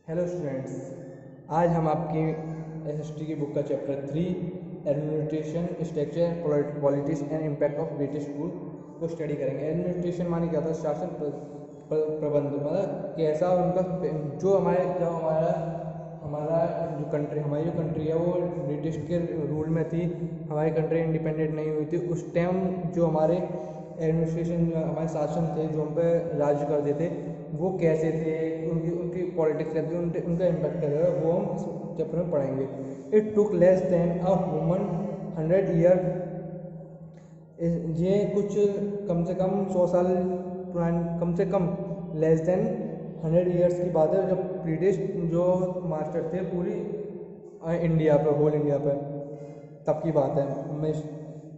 Hello students, आज हम आपकी हिस्ट्री की बुक का chapter 3 administration structure politics and impact of British rule को स्टडी करेंगे। एडमिनिस्ट्रेशन माने क्या था? शासन प्रबंध, मतलब कैसा उनका जो हमारा हमारा हमारी जो कंट्री है वो ब्रिटिश के रूल में थी। हमारी कंट्री इंडिपेंडेंट नहीं हुई थी उस टाइम। जो हमारे एडमिनिस्ट्रेशन, जो हमारे शासन थे, जो हम पे राज्य करते थे, वो कैसे थे, उनकी उनकी पॉलिटिक्स कैसे थी, उनका इम्पैक्ट कैसा था, वो हम इस चैप्टर में पढ़ेंगे। It took less than a human 100 year. ये कुछ कम से कम 100 साल पुरानी, कम से कम लेस देन 100 ईयर्स की बात है, जब ब्रिटिश जो मास्टर थे पूरी इंडिया पे, होल इंडिया पे, तब की बात है।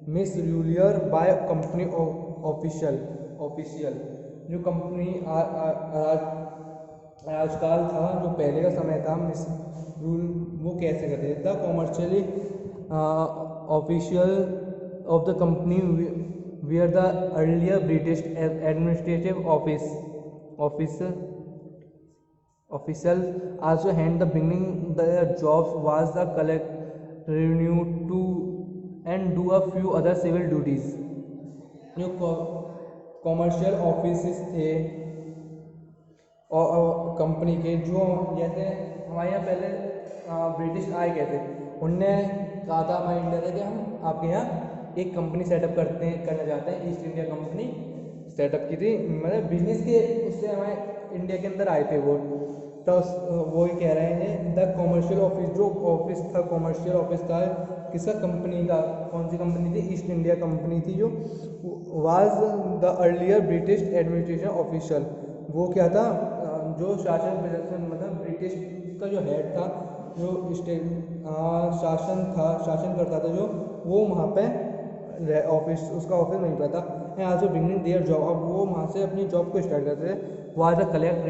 Misrule by company official official जो कंपनी राजकाल था, जो पहले का समय था, मिस रूल वो कैसे करते थे? The commercially official of the company were the earlier British administrative officials also hand the beginning their jobs was the collect revenue to and do a few other civil duties। जो commercial office थे और company के, जो जैसे हमारे यहाँ पहले British आए गए थे, उनने कहा था हमारे इंडिया से कि हम आपके यहाँ एक कंपनी सेटअप करना चाहते हैं। ईस्ट इंडिया कंपनी सेटअप की थी, मतलब बिजनेस के उससे हमारे इंडिया के अंदर आए थे वो। तो वो ही कह रहे हैं द कॉमर्शियल ऑफिस, जो ऑफिस था, कॉमर्शियल ऑफिस था किसका? कंपनी का। कौन सी कंपनी थी? ईस्ट इंडिया कंपनी थी, जो was the earlier British administration official. वो क्या था? जो शासन प्रशासन, मतलब ब्रिटिश का जो हेड था, जो शासन करता था, जो वो वहाँ पे ऑफिस, उसका ऑफिस नहीं पता। And also beginning their job, अब वो वहाँ से अपनी जॉब को स्टार्ट करते थे। वहाँ से कलेक्ट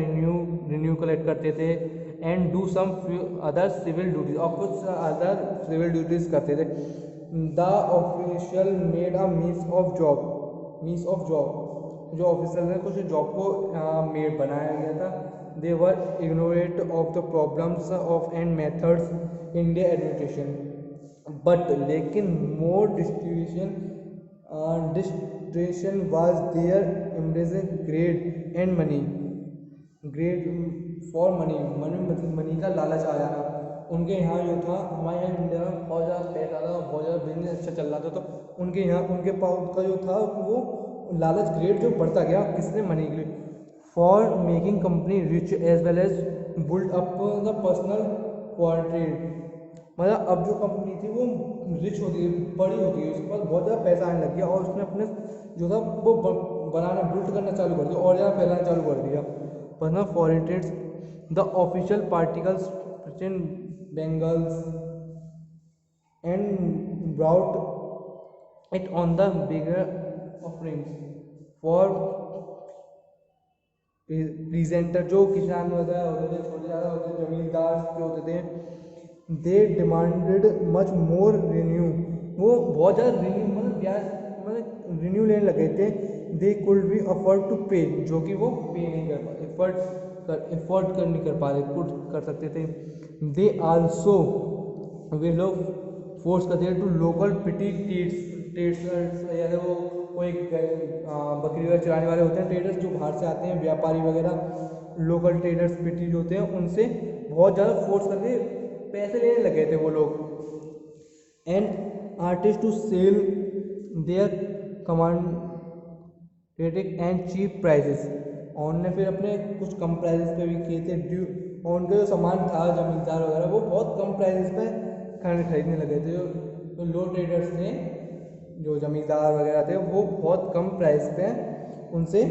रिन्यू कलेक्ट करते थे and do some other civil duties, और कुछ अदर सिविल ड्यूटीज करते थे। The official made a means of job, जो ऑफिसर ने कुछ जॉब को मेड बनाया गया था। They were ignorant of the problems of and methods India administration, but लेकिन more distraction was there embracing greed and money, greed for money, money का लालच आ जाना। उनके यहाँ जो था, हमारे यहाँ इंडिया में बहुत ज़्यादा पैसा था, बहुत ज़्यादा बिजनेस अच्छा चल रहा था, तो उनके यहाँ उनके पास का जो था वो लालच, ग्रेड जो बढ़ता गया, किसने? मनी के लिए। For making company rich as well as build up the personal quality, मतलब अब जो कंपनी थी वो रिच होती है, बड़ी होती है, उसके पास बहुत ज़्यादा पैसा आने लग गया, और उसने अपने जो था वो बनाना, बिल्ड करना चालू कर दिया, और ज़्यादा फैलाना चालू कर दिया। Personal foreign trades, the official particles Bengals and brought it on the bigger offerings for presenter, जो किसान वगैरह होते थे, छोटे ज़्यादा होते थे, जमींदार जो होते थे, they demanded much more renew, वो बहुत ज़्यादा रिन्यू, मतलब ब्याज, मतलब रिन्यू लेने लगे थे। They could be afford to pay, जो कि वो पे नहीं कर पा, एफर्ट कर नहीं कर पा रहे, कुड कर सकते थे। दे आल्सो वे लोग फोर्स करते थे टू लोकल पिटी ट्रेड्स, जैसे वो कोई बकरी वगैरह चलाने वाले होते हैं, ट्रेडर्स जो बाहर से आते हैं, व्यापारी वगैरह, लोकल ट्रेडर्स पिटी जो होते हैं, उनसे बहुत ज़्यादा फोर्स करके पैसे लेने लगे थे वो लोग। And artist to sell their commodities and cheap prices, और उनने फिर अपने कुछ कम प्राइजेस पे भी किए थे। ड्यू, और उनका जो सामान था, जमींदार वगैरह, वो बहुत कम प्राइजेस पे खरीदने लगे थे। जो लो ट्रेडर्स थे, जो जमींदार वगैरह थे, वो बहुत कम प्राइस पे उनसे,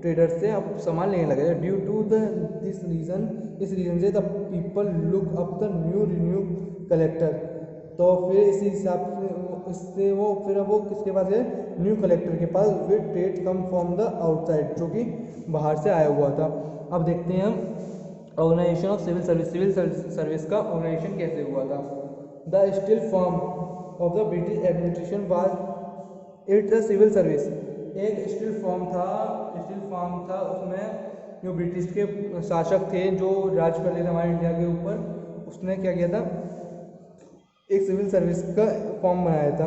ट्रेडर्स से अब सामान लेने लगे थे। ड्यू टू दिस रीज़न, इस रीज़न से the people look up the new collector, तो फिर इसी हिसाब से इससे वो फिर अब वो किसके पास है? न्यू कलेक्टर के पास, with trade come from the outside, जो कि बाहर से आया हुआ था। अब देखते हैं हम organisation of civil service, civil service का ऑर्गेनाइजेशन कैसे हुआ था। The still form of the British administration was it the civil service, एक स्टिल फॉर्म था, उसमें जो ब्रिटिश के शासक थे जो राज कर रहे थे हमारे इंडिया के ऊपर, उसने क्या किया था, एक सिविल सर्विस का फॉर्म बनाया था।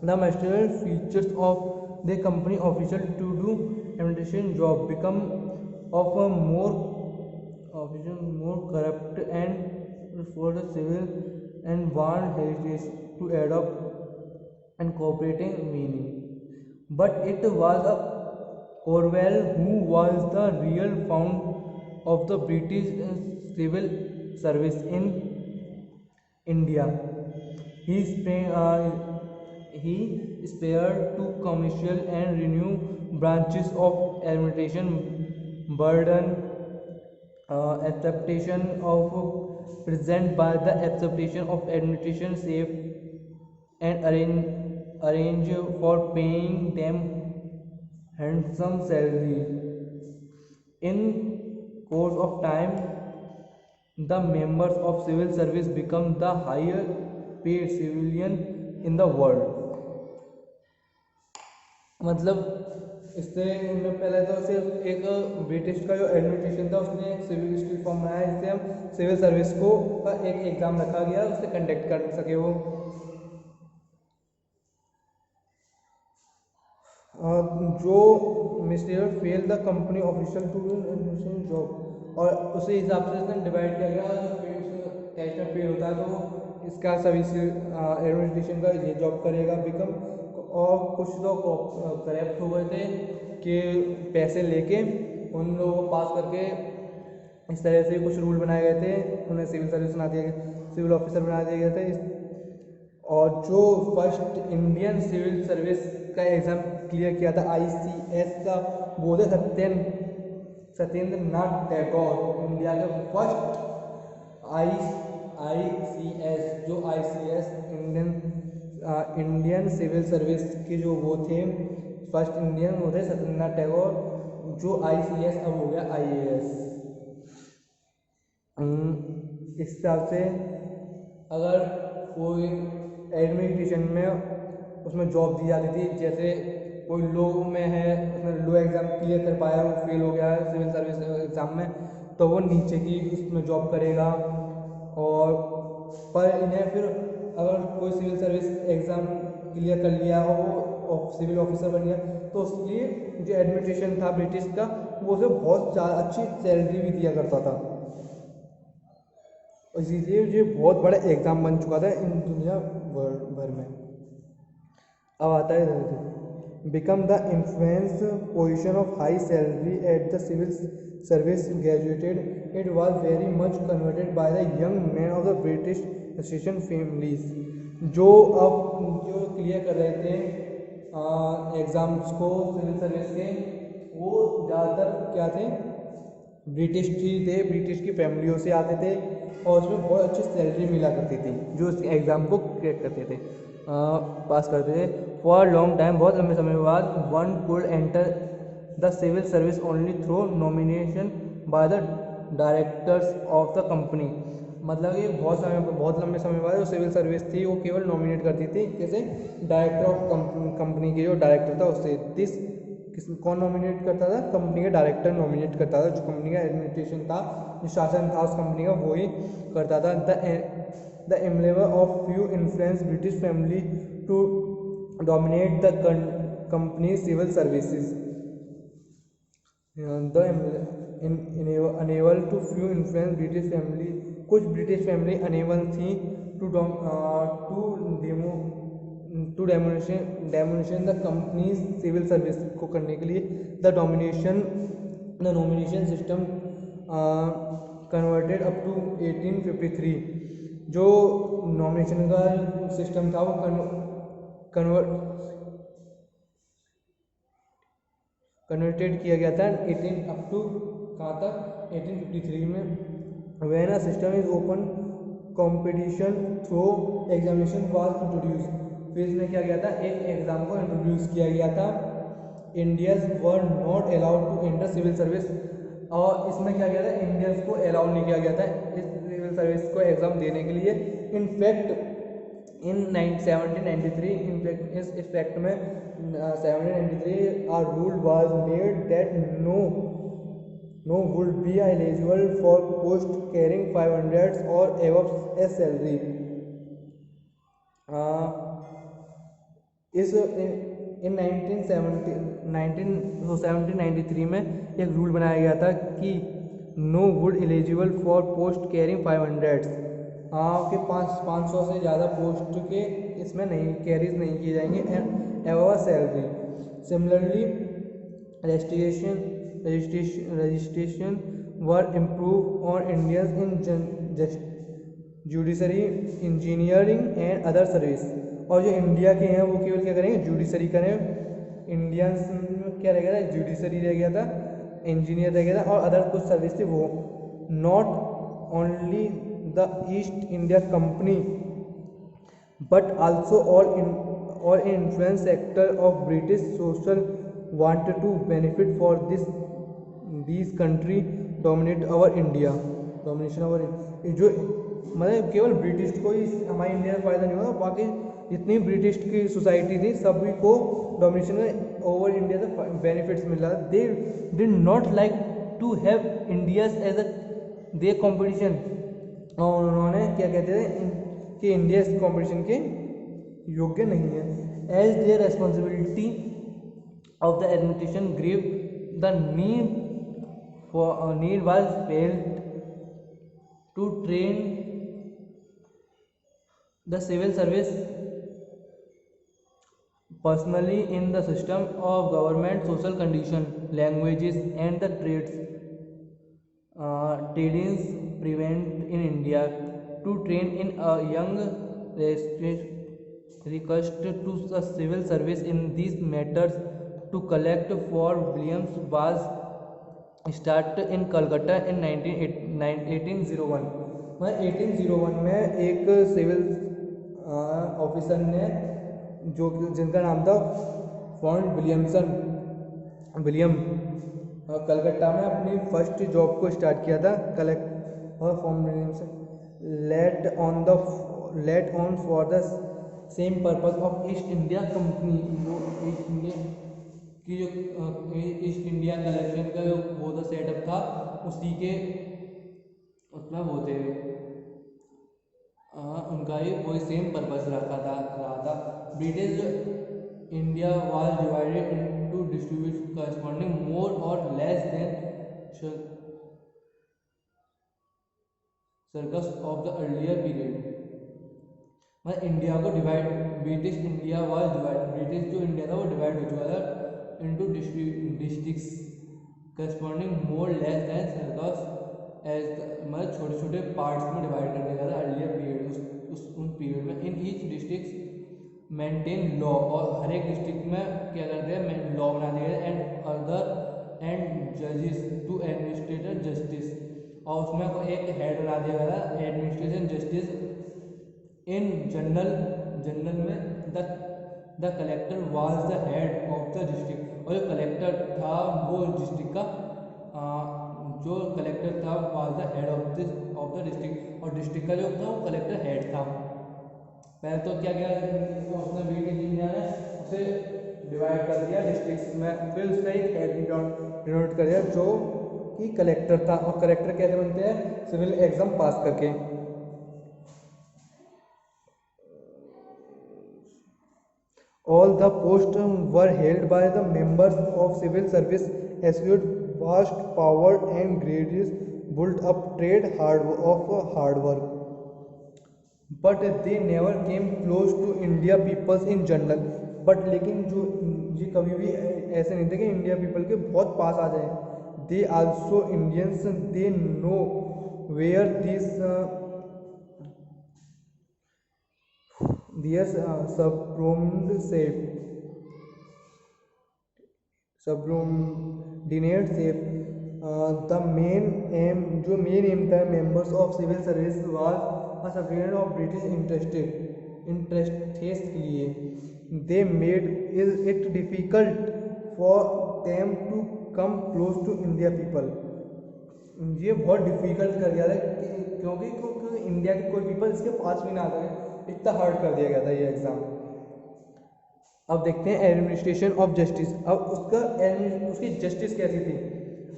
The master features of the company official to do administration job become of a more corrupt and for the civil and want heritage to adopt and cooperating meaning, but it was a Cornwell who was the real founder of the British civil service in India. He spared to commercial and renew branches of administration burden acceptation of present by the acceptation of administration safe and arrange for paying them handsome salary. In course of time, the members of civil service become the higher paid civilian in the world. मतलब इससे इनमें पहले तो सिर्फ एक British का जो administration था उसने एक सिविल स्ट्रीट फॉर्म बनाया जिससे हम सिविल सर्विस को का एक एग्ज़ाम रखा गया उससे कंडक्ट कर सके वो। जो mister fail the company official to do administration job, और उसी हिसाब से इसने डिवाइड किया गया। जो टेस्ट में फेल होता है तो वो इसका सर्विस एडमिनिस्ट्रेशन का ये जॉब करेगा बिकम, और कुछ लोग करप्ट हो गए थे कि पैसे लेके उन लोगों को पास करके इस तरह से कुछ रूल बनाए गए थे, उन्हें सिविल सर्विस बना दिया गया, सिविल ऑफिसर बना दिए गए थे। और जो फर्स्ट इंडियन सिविल सर्विस का एग्ज़ाम क्लियर किया था ICS का, वो थे सत्येंद्र नाथ टैगोर, इंडिया के फर्स्ट ICS जो ICS इंडियन सिविल सर्विस के जो वो थे फर्स्ट इंडियन, वो थे सत्येंद्र नाथ टैगोर। जो ICS अब हो गया IAS। इस हिसाब से अगर कोई एडमिनिस्ट्रेशन में उसमें जॉब दी जाती थी, जैसे कोई लो में है उसने लो एग्ज़ाम क्लियर कर पाया, वो फेल हो गया है सिविल सर्विस एग्ज़ाम में, तो वो नीचे की उसमें जॉब करेगा। और पर इन्हें फिर अगर कोई सिविल सर्विस एग्ज़ाम क्लियर कर लिया और वो सिविल ऑफिसर बन गया तो उसके लिए जो एडमिनिस्ट्रेशन था ब्रिटिश का वो उसे बहुत अच्छी सैलरी भी दिया करता था। इसीलिए ये बहुत बड़ा एग्ज़ाम बन चुका था इन दुनिया भर में। अब आता है become the influence position of high salary at the civil service graduated it was very much converted by the young man of the British association families, जो अब जो क्लियर कर रहे थे एग्ज़ाम्स को सिविल सर्विस के, वो ज़्यादातर क्या थे, ब्रिटिश थे, ब्रिटिश की फैमिलियों से आते थे और उसमें बहुत अच्छी सैलरी मिला करती थी जो इस एग्ज़ाम को क्रैक करते थे, पास करते थे। फॉर लॉन्ग टाइम, बहुत लंबे समय बाद, one could enter the civil service only through nomination by the directors of the company. मतलब ये बहुत लंबे समय बाद जो सिविल सर्विस थी वो केवल नॉमिनेट करती थी, जैसे डायरेक्टर ऑफ कंपनी के जो डायरेक्टर था उससे कौन नॉमिनेट करता था, कंपनी का डायरेक्टर नॉमिनेट करता था, जो कंपनी का एडमिनिस्ट्रेशन था, जो शासन था उस कंपनी का वो ही करता था। The emblem of few influence British family to dominate the company civil services, the enable to few influence British family, कुछ ब्रिटिश फैमिली अनेबल थी to domination the company civil service को करने के लिए। The nomination system converted up to 1853, जो nomination का system था वो कन्वर्टेड किया गया था 18 अप टू कहाँ तक 1853 में। When a system is open competition through examination was introduce, फिर इसमें क्या गया था, एक एग्ज़ाम को इंट्रोड्यूस किया गया था। Indians were not allowed to enter civil service, और इसमें क्या गया था, इंडियंस को अलाउ नहीं किया गया था इस सिविल सर्विस को एग्ज़ाम देने के लिए। इनफैक्ट इन 1793 इस इफेक्ट में 1793 are rule was made that no no would be eligible for post carrying 500 और एवब ए सैलरी। इस इन 1793 में एक रूल बनाया गया था कि no would eligible for post carrying 500, हाँ कि 500 से ज़्यादा पोस्ट के इसमें नहीं कैरीज नहीं किए जाएंगे and एवब salary. Similarly registration were improve on Indians in judiciary, engineering and other service. और जो इंडिया के हैं वो केवल क्या करेंगे, जुडिशरी करें। इंडियंस में क्या रह गया था, जुडिशरी रह गया था, इंजीनियर रह गया था, और अदर कुछ सर्विस थी वो। Not only the east India company but also all influence sector of British social wanted to benefit for these country dominate our India, domination our जो मतलब केवल ब्रिटिश को ही हमारे इंडिया में फ़ायदा नहीं हुआ, बाकी जितनी ब्रिटिश की सोसाइटी थी सभी को डोमिनेशन में ओवर इंडिया से बेनिफिट्स मिल रहा। They did not like to have Indias as a they competition, और उन्होंने क्या कहते थे कि इंडिया इस कॉम्पिटिशन के योग्य नहीं है। As their responsibility of the administration grieve the need was felt to train the civil service personally in the system of government social condition languages and the trades prevent in India to train in a young request to the civil service in these matters to collect for Williams was started in Calcutta in 1801। 1801 में एक civil officer ने जो जिनका नाम था font William Calcutta में अपनी first job को स्टार्ट किया था। कलेक्ट और form Williamson late on for the same purpose of East India Company. वो ईस्ट इंडिया की जो ईस्ट इंडिया कलेक्शन का जो वो था सेटअप था, उसी के उसमें वो थे उनका ही वही सेम पर्पज रहा था। British India was divided into distribute corresponding more और less than sarkars of the earlier period. मतलब इंडिया को divide, British India was divide, British जो इंडिया था वो डिवाइड हो चुका था into districts corresponding more less than sarkars as, मतलब छोटे छोटे पार्ट्स में डिवाइड कर दिया गया था अर्लियर पीरियड, उन पीरियड में। In each district maintain law, और हर एक डिस्ट्रिक्ट में क्या करते हैं लॉ बना दिया गया एंड अदर एंड जजेस टू एडमिनिस्ट्रेटर जस्टिस, और उसमें एक हेड बना दिया गया था एडमिनिस्ट्रेशन जस्टिस। इन जनरल में the collector was the head of the district, और जो कलेक्टर था वो डिस्ट्रिक्ट का जो कलेक्टर था was the head of the district, और डिस्ट्रिक्ट का जो था वो कलेक्टर हेड था। पहले तो क्या किया उसने ब्रिटिश इंडिया ने उसे डिवाइड कर दिया डिस्ट्रिक्ट्स में, फिर उसका एक हेड डिनोट कर दिया जो कि कलेक्टर था। और कलेक्टर कैसे बनते हैं, सिविल एग्जाम पास करके। All the post were held by the members of civil service एस्क्यूड vast power and gradually built up trade hard work, but they never came close to India peoples in general. But लेकिन जो ये कभी भी ऐसे नहीं थे कि इंडिया पीपल के बहुत पास आ जाए। They also Indians they know where this subordinate safe. The main aim था members of civil service was a subordinate of British interests के लिए। They made it difficult for them to come close to India people. ये बहुत difficult कर दिया था क्योंकि India के कोई पीपल इसके पास भी ना आ सके, इतना हार्ड कर दिया गया था ये एग्ज़ाम। अब देखते हैं एडमिनिस्ट्रेशन ऑफ जस्टिस। अब उसकी जस्टिस कैसी थी।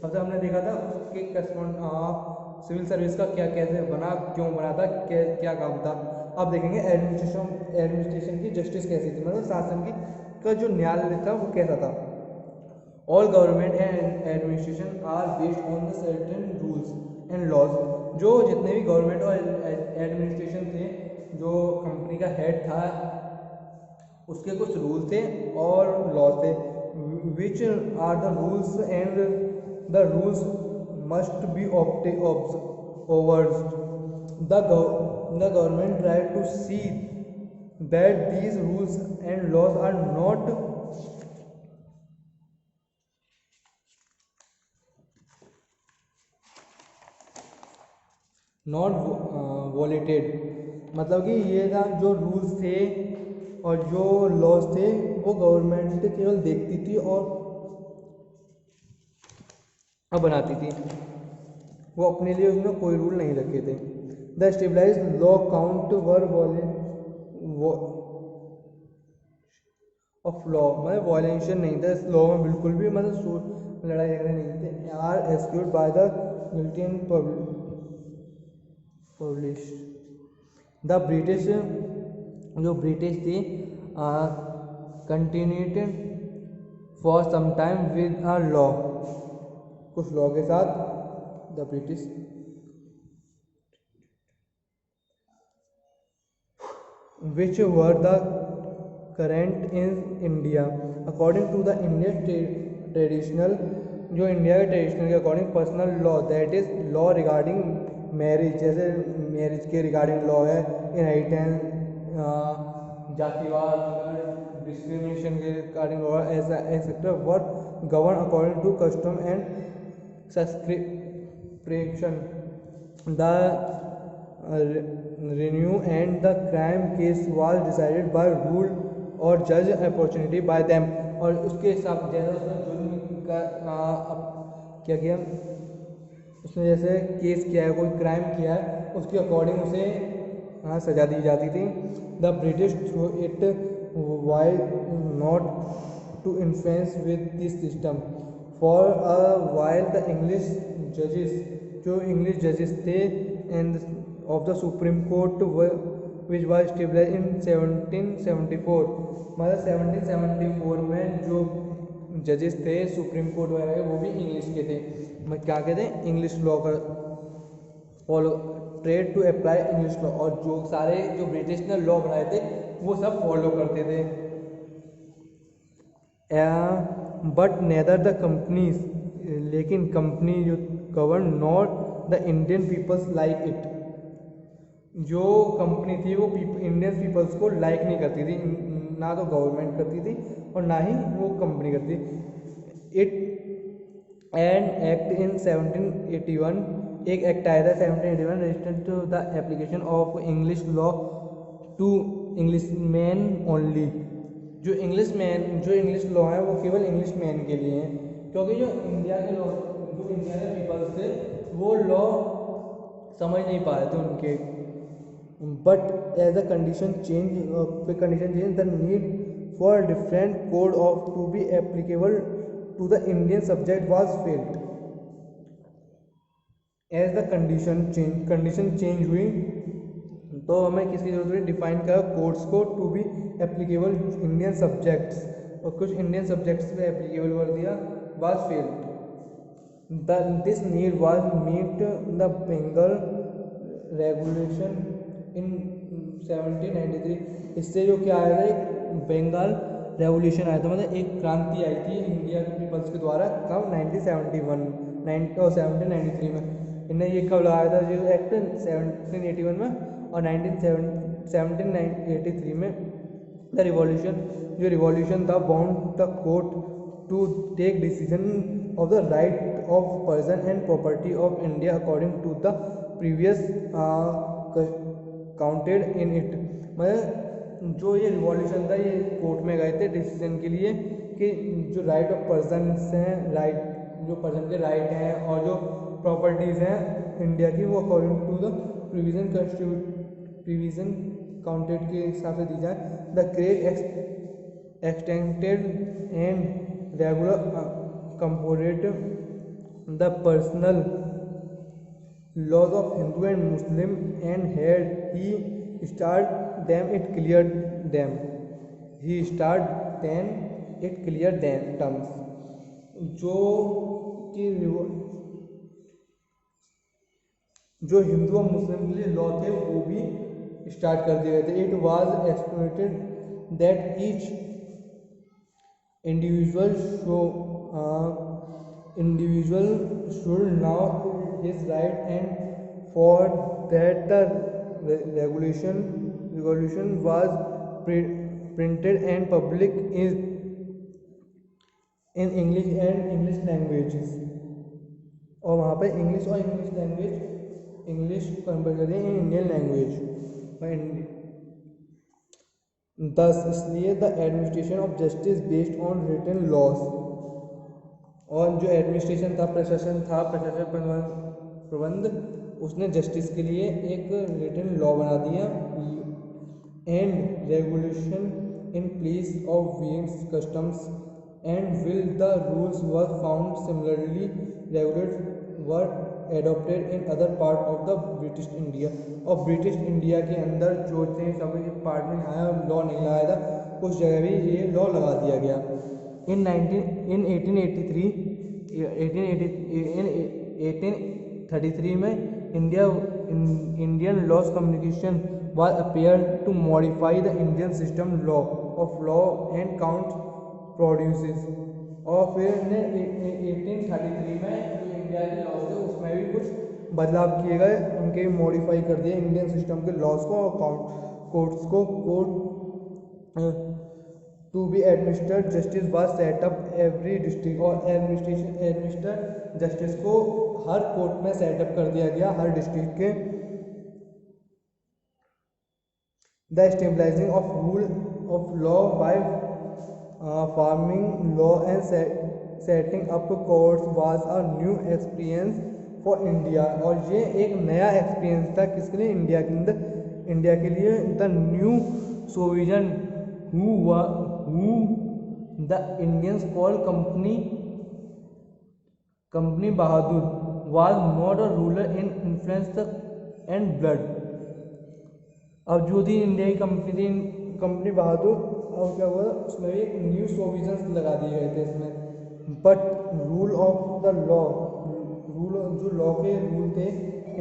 अब तक हमने देखा था कि सिविल सर्विस का क्या कैसे बना, क्यों बना था, क्या काम था। अब देखेंगे एडमिनिस्ट्रेशन की जस्टिस कैसी थी, मतलब शासन की का जो न्यायालय था वो कैसा था। All government and administration are based on the certain rules and laws. जो जितने भी गवर्नमेंट और एडमिनिस्ट्रेशन थे, जो कंपनी का हेड था, उसके कुछ रूल थे और लॉ थे। Which are the rules and the rules must be overs the government try to see that these rules and laws are not violated। मतलब कि ये ना जो रूल्स थे और जो लॉज थे वो गवर्नमेंट केवल देखती थी और बनाती थी, वो अपने लिए उसमें कोई रूल नहीं रखे थे। The stabilise law count were of law, मतलब वॉयलेशन नहीं था इस लॉ में बिल्कुल भी, मतलब लड़ाई झगड़े नहीं थे। Are excused by the militant publish. The British, जो ब्रिटिश थी, continued for some time with a law, कुछ लॉ के साथ the British which were the current in India according to the Indian traditional, जो इंडिया के traditional के according personal law, that is law regarding marriage, जैसे marriage के regarding law है, inheritance, जातिवाद, डिस्क्रिमिनेशन के रिगार्डिंग लॉ, ऐसा etcetera were govern according to custom and subscription. The renew and the crime case was decided by rule और judge opportunity by them। और उसके हिसाब जैसे उसने जुल्म का क्या किया, उसने जैसे केस किया है, कोई क्राइम किया है, उसके अकॉर्डिंग उसे सजा दी जाती थी। The British through it why not to influence with this system for a while the English जजेस, जो इंग्लिश जजेस थे and of the Supreme Court which was established in 1774, मतलब 1774 में जो जजेस थे सुप्रीम कोर्ट वगैरह वो भी इंग्लिश के थे। क्या कहते हैं, इंग्लिश लॉ का follow, trade to apply English law, और जो सारे जो ब्रिटिश ने लॉ बनाए थे वो सब फॉलो करते थे। बट नेदर द कंपनीज, लेकिन कंपनी जो govern not the Indian peoples like it, जो कंपनी थी वो इंडियन पीपल्स को लाइक नहीं करती थी, ना तो गवर्नमेंट करती थी और ना ही वो कंपनी करती। इट एंड एक्ट इन 1781, एक एक्ट आया था 1781 registered to the application of English law to English man only. जो इंग्लिश लॉ है वो केवल इंग्लिश मैन के लिए हैं, क्योंकि जो इंडिया के पीपल्स थे वो लॉ समझ नहीं पा रहे थे उनके। But as the condition change, the need for a different code of to be applicable to the Indian subject was felt। As the condition change हुई तो हमें किसकी जरूरत हुई, डिफाइन करा कोड्स को to be applicable Indian subjects, और कुछ इंडियन सब्जेक्ट्स पे एप्लीकेबल कर दिया, was failed। This need was meet the Bengal regulation in 1793। इससे जो क्या आया था, एक बंगाल रेवोल्यूशन आया था, मतलब एक क्रांति आई थी इंडिया के पीपल्स के द्वारा, कब 1793 में। इन्हें ये कब लगाया था जो एक्ट 1781 में, और 1783 में द रिवॉल्यूशन, जो रिवॉल्यूशन था bound the court to take decision of the right of person and property of India according to the previous counted in it. मतलब जो ये रिवॉल्यूशन था, ये कोर्ट में गए थे डिसीजन के लिए कि जो राइट ऑफ पर्सन हैं, जो पर्सन के राइट हैं और जो प्रॉपर्टीज़ हैं इंडिया की, वो according to the provision counted के हिसाब से दी जाए। The craze extended and regular corporate the personal laws of Hindu and Muslim, and had he started them, it cleared them. He started then it cleared them terms. जो कि जो हिंदू और मुस्लिम के लिए लॉ थे वो भी स्टार्ट कर दिए गए थे. It was exploited that each individual should know his right, and for that the regulation was printed and public in English and English languages. और वहाँ पे इंग्लिश और इंग्लिश लैंग्वेज इंग्लिश कन्वर्ट कर दिया इन इंडियन लैंग्वेज. दस इसलिए the administration of justice based on written laws. और जो administration था, प्रशासन प्रबंध, उसने जस्टिस के लिए एक रिटन लॉ बना दिया. And regulation in place of wings customs and will the rules were found similarly regulate were adopted in other part of the British India. और ब्रिटिश इंडिया के अंदर जो थे सभी पार्ट में आया लॉ नहीं लगाया था, उस जगह भी ये लॉ लगा दिया गया. In 1833 में Indian laws communication was appeared to modify the Indian system law of law and count produces. और फिर 1833 में जो इंडिया के लॉज थे उसमें भी कुछ बदलाव किए गए, उनके मॉडिफाई कर दिए इंडियन सिस्टम के लॉज को और कोर्ट्स को. Court to be administered justice was set up every district. और एडमिनिस्टर जस्टिस को हर कोर्ट में सेटअप कर दिया गया, हर डिस्ट्रिक्ट के. The stabilising of rule of law by farming law and setting up courts was a new experience for India. और ये एक नया एक्सपीरियंस था किसके लिए? इंडिया के अंदर, इंडिया के लिए. The new provision who the Indians called company Bahadur was not a ruler in influence and blood. अब जो थी इंडिया की कंपनी बहादुर, और क्या हुआ उसमें भी एक न्यू प्रोविजंस लगा दिए गए थे इसमें. But rule of the law, rule जो लॉ के रूल थे,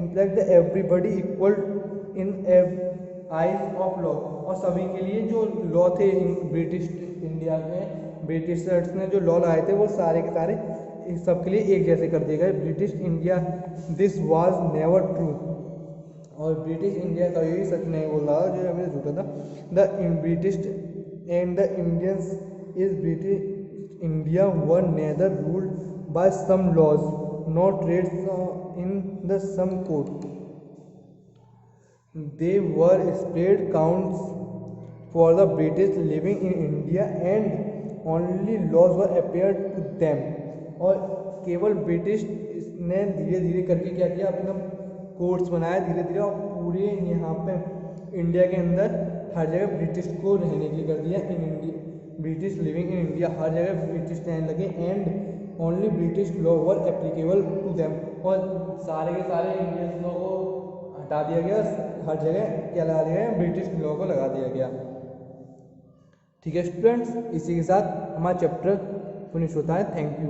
implied everybody equal in eyes of law. और सभी के लिए जो लॉ थे ब्रिटिश इंडिया में, ब्रिटिशर्स ने जो लॉ लाए थे वो सारे के सारे सबके लिए एक जैसे कर दिए गए. British India this was never true. और ब्रिटिश इंडिया का यही सच नहीं बोल रहा जो हमें झूठा था. The British and the Indians is British India were neither ruled by some laws not trades in the some court. They were spread counts for the British living in India and only laws were appeared to them. और केवल British ने धीरे धीरे करके क्या किया, अपना courts बनाया धीरे धीरे, और पूरे यहाँ पे इंडिया के अंदर हर जगह ब्रिटिश को रहने के लिए कर दिया. In India British living in India, हर जगह ब्रिटिश रहने लगे. And only British law were applicable to them. और सारे के सारे इंडियन लॉ को हटा दिया गया, हर जगह क्या लगा दिया गया, ब्रिटिश लॉ को लगा दिया गया. ठीक है स्टूडेंट्स, इसी के साथ हमारा चैप्टर फिनिश होता है. Thank you.